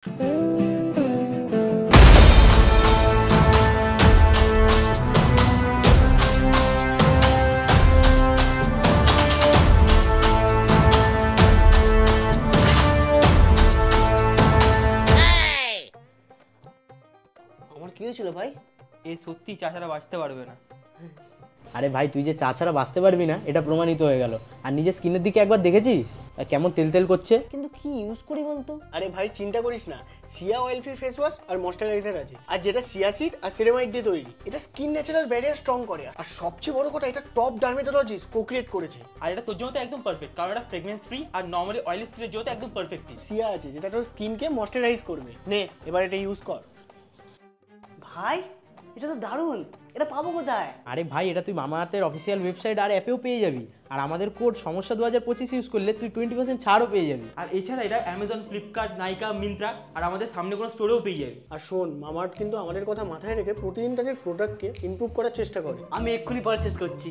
আমার কি হয়েছিল ভাই? এই সত্যি চা ছাড়া বাঁচতে পারবে না। আরে ভাই, তুই যে চা ছাড়া বাঁচতে পারবি না এটা প্রমাণিত হয়ে গেল। আর নিজের স্কিনের দিকে একবার দেখেছিস কেমন তেল তেল করছে? কিন্তু কি ইউজ করি বলতো? আরে ভাই চিন্তা করিস না, সিয়া অয়েল ফ্রি ফেস ওয়াশ আর ময়েশ্চারাইজার আছে, আর যেটা সিয়া সিড আর সিরামাইড দিয়ে তৈরি। এটা স্কিন ন্যাচারাল ব্যারিয়ার স্ট্রং করে, আর সবচেয়ে বড় কথা এটা টপ ডার্মেটোলজিস্ট কো-ক্রিয়েট করেছে। আর এটা তোর জন্য তো একদম পারফেক্ট, কারণ এটা ফ্রেগনেন্স ফ্রি আর নরমালি অয়েলি স্কিনের জন্য একদম পারফেক্ট। সিয়া আছে যেটা তোর স্কিনকে ময়েশ্চারাইজ করবে। নে এবার এটা ইউজ কর। ভাই এটা তো দারুণ, এটা পাবো কোথায়? আরে ভাই, এটা তুই মামাআর্থের অফিসিয়াল ওয়েবসাইট আর অ্যাপেও পেয়ে যাবি। আর আমাদের কোড সমস্যা 2025 ইউজ করলে তুই 20% ছাড়ও পেয়ে যাবি। আর এছাড়া এটা অ্যামাজন, ফ্লিপকার্ট, নাইকা, মিন্ত্রা আর আমাদের সামনে কোনো স্টোরেও পেয়ে যাবি। আর শোন, মামাআর্থ কিন্তু আমাদের কথা মাথায় রেখে প্রতিদিন তাদের প্রোডাক্টকে ইমপ্রুভ করার চেষ্টা করে। আমি এক্ষুনি পারচেস করছি।